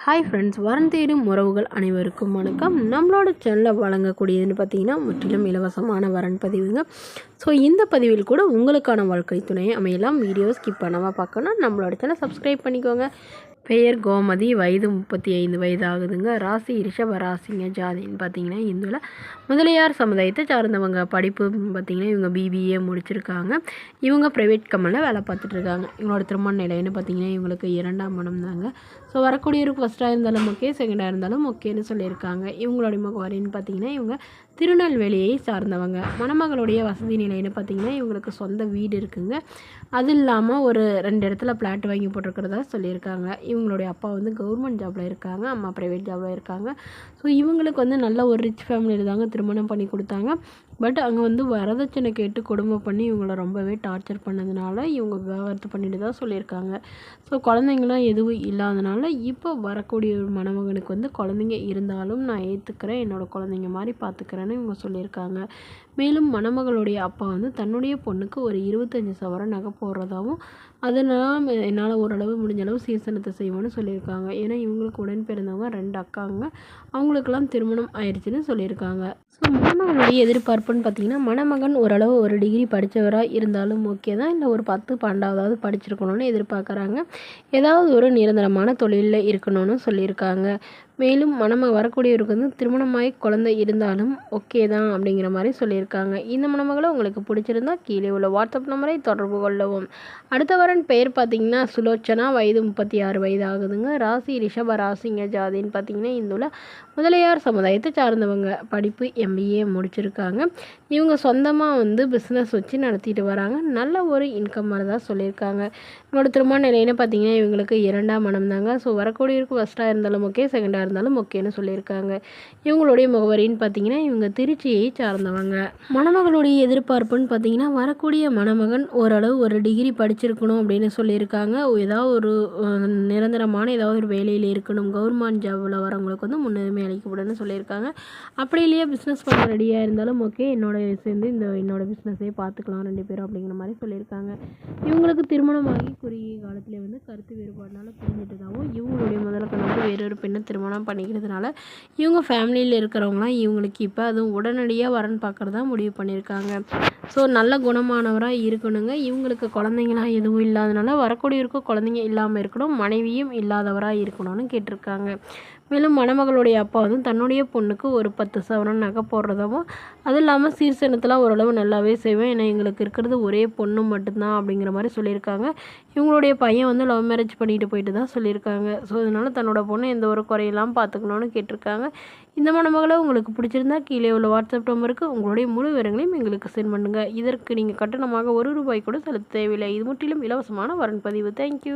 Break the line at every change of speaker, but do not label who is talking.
Hi friends, வரன் தேடும் உறவுகள் அனைவருக்கும் வணக்கம். நம்மளோட சேனலில் வழங்கக்கூடியதுன்னு பார்த்தீங்கன்னா முற்றிலும் இலவசமான வரன் பதிவுங்க. ஸோ இந்த பதிவில் கூட உங்களுக்கான வாழ்க்கை துணையை அமையலாம். வீடியோ ஸ்கிப் பண்ணாமல் பார்க்கணும். நம்மளோட சேனலை சப்ஸ்கிரைப் பண்ணிக்கோங்க. பெயர் கோமதி, வயது 35 வயது ஆகுதுங்க. ராசி ரிஷப ராசிங்க. ஜாதின்னு பார்த்தீங்கன்னா இந்துவில் முதலியார் சமுதாயத்தை சார்ந்தவங்க. படிப்பு பார்த்திங்கன்னா இவங்க பிபிஏ முடிச்சிருக்காங்க. இவங்க ப்ரைவேட் கம்பெனியில் வேலை பார்த்துட்ருக்காங்க. இவங்களோட திருமண நிலைன்னு பார்த்திங்கன்னா இவங்களுக்கு 2ஆம் மனம் தாங்க. ஸோ வரக்கூடியவருக்கு ஃபஸ்ட்டாக இருந்தாலும் ஓகே, செகண்டாக இருந்தாலும் ஓகேன்னு சொல்லியிருக்காங்க. இவங்களுடைய முகவரின்னு பார்த்திங்கன்னா இவங்க திருநெல்வேலியை சார்ந்தவங்க. மணமகளுடைய வசதி நிலைன்னு பார்த்திங்கன்னா இவங்களுக்கு சொந்த வீடு இருக்குங்க. அது இல்லாமல் ஒரு 2 இடத்துல பிளாட் வாங்கி போட்டிருக்கிறதா சொல்லியிருக்காங்க. இவங்களுடைய அப்பா கவர்மெண்ட் ஜாபில் இருக்காங்க, அம்மா ப்ரைவேட் ஜாபில் இருக்காங்க. ஸோ இவங்களுக்கு நல்ல ஒரு ரிச் ஃபேமிலியில் தாங்க திருமணம் பண்ணி கொடுத்தாங்க. பட் அங்கே வரதட்சணை கேட்டு கொடுமை பண்ணி இவங்கள ரொம்பவே டார்ச்சர் பண்ணதுனால இவங்க விவாகரத்து பண்ணிட்டு தான் சொல்லியிருக்காங்க. ஸோ குழந்தைங்களாம் எதுவும் இல்லாதனால இப்போ வரக்கூடிய ஒரு மணமகனுக்கு குழந்தைங்க இருந்தாலும் நான் ஏற்றுக்கிறேன், என்னோடய குழந்தைங்க மாதிரி பார்த்துக்கிறேன்னு இவங்க சொல்லியிருக்காங்க. மேலும் மணமகளுடைய அப்பா தன்னுடைய பொண்ணுக்கு ஒரு 25 சவரன் நகை போடுறதாகவும் அதனால் என்னால் ஓரளவு முடிஞ்ச அளவு சீர்தனத்தை செய்வோன்னு சொல்லியிருக்காங்க. ஏன்னா இவங்களுக்கு உடன் பிறந்தவங்க 2 அக்காங்க, அவங்களுக்கெல்லாம் திருமணம் ஆயிடுச்சுன்னு சொல்லியிருக்காங்க. ஸோ மணமகனுடைய எதிர்பார்ப்புன்னு பார்த்திங்கன்னா மணமகன் ஓரளவு ஒரு டிகிரி படித்தவராக இருந்தாலும் ஓகே தான், இல்லை ஒரு 10 12வது படிச்சிருக்கணும்னு எதிர்பார்க்குறாங்க. ஏதாவது ஒரு நிரந்தரமான தொழிலில் இருக்கணும்னு சொல்லியிருக்காங்க. மேலும் வரக்கூடியவருக்கு திருமணமாகி குழந்தை இருந்தாலும் ஓகே தான் அப்படிங்கிற மாதிரி சொல்லியிருக்காங்க. இந்த மணமகளை உங்களுக்கு பிடிச்சிருந்தா கீழே உள்ள வாட்ஸ்அப் நம்பரை தொடர்பு கொள்ளவும். அடுத்த வரன் பெயர் பார்த்திங்கன்னா சுலோச்சனா, வயது 36 வயது ஆகுதுங்க. ராசி ரிஷப ராசிங்க. ஜாதின்னு பார்த்திங்கன்னா இந்துவில் முதலியார் சமுதாயத்தை சார்ந்தவங்க. படிப்பு MBA முடிச்சிருக்காங்க. இவங்க சொந்தமாக பிஸ்னஸ் வச்சு நடத்திட்டு வராங்க. நல்ல ஒரு இன்கம் வரதா சொல்லியிருக்காங்க. இவங்களோட திருமண நிலைன்னு பார்த்திங்கன்னா இவங்களுக்கு 2ஆம் மனம் தாங்க. ஸோ வரக்கூடியவருக்கு ஃபஸ்ட்டாக இருந்தாலும் ஓகே, செகண்டாக இருந்தாலும் ஓகேன்னு சொல்லியிருக்காங்க. இவங்களுடைய முகவரின்னு பார்த்திங்கன்னா இவங்க திருச்சியை சார்ந்தவங்க. மணமகளுடைய எதிர்பார்ப்புன்னு பார்த்திங்கன்னா வரக்கூடிய மணமகன் ஓரளவு ஒரு டிகிரி படிச்சிருக்கணும் அப்படின்னு சொல்லியிருக்காங்க. ஏதாவது ஒரு நிரந்தரமான ஏதாவது ஒரு வேலையில் இருக்கணும், கவர்மெண்ட் ஜாபில் வரவங்களுக்கு முன்னுரிமை அளிக்கப்படணும்னு சொல்லியிருக்காங்க. அப்படி இல்லையா பிஸ்னஸ் பண்ண ரெடியாக இருந்தாலும் ஓகே, என்னோட சேர்ந்து என்னோட பிஸ்னஸே பார்த்துக்கலாம் 2 பேரும் அப்படிங்கிற மாதிரி சொல்லியிருக்காங்க. இவங்களுக்கு திருமணமாகி குறுகிய காலத்தில் கருத்து வேறுபாடுனால பிரிஞ்சிட்டதாகவும் இவங்களுடைய முதல் கணவர் வேறொரு பெண்ணை திருமணம் பண்ணிக்கிறதுனால இவங்க ஃபேமிலியில் இருக்கிறவங்களாம் இவங்களுக்கு இப்போ அதுவும் உடனடியாக வரன் பார்க்குறதா முடிவு பண்ணியிருக்காங்க. ஸோ நல்ல குணமானவராக இருக்கணுங்க. இவங்களுக்கு குழந்தைங்களாம் எதுவும் இல்லாதனால வரக்கூடியவருக்கு குழந்தைங்க இல்லாமல் இருக்கணும், மனைவியும் இல்லாதவராக இருக்கணும்னு கேட்டிருக்காங்க. மேலும் மணமகளுடைய அப்பா தன்னுடைய பொண்ணுக்கு ஒரு 10 சவரன் நகை போடுறதாகவும் அதுவும் இல்லாமல் சீர்சனத்தெலாம் ஓரளவு நல்லாவே செய்வேன், ஏன்னா எங்களுக்கு இருக்கிறது ஒரே பொண்ணு மட்டும்தான் அப்படிங்கிற மாதிரி சொல்லியிருக்காங்க. இவங்களுடைய பையன் லவ் மேரேஜ் பண்ணிட்டு போயிட்டு தான் சொல்லியிருக்காங்க. ஸோ அதனால் தன்னோட பொண்ணு எந்த ஒரு குறையெல்லாம் பார்த்துக்கணுன்னு கேட்டிருக்காங்க. இந்த மணமகளை உங்களுக்கு பிடிச்சிருந்தா கீழே உள்ள வாட்ஸ்அப் நம்பருக்கு உங்களுடைய முழு விவரங்களையும் எங்களுக்கு சென்ட் பண்ணுங்கள். இதற்கு நீங்கள் கட்டணமாக 1 ரூபாய் கூட செலுத்த தேவையில்லை. இது முற்றிலும் இலவசமான வரன் பதிவு. தேங்க்யூ.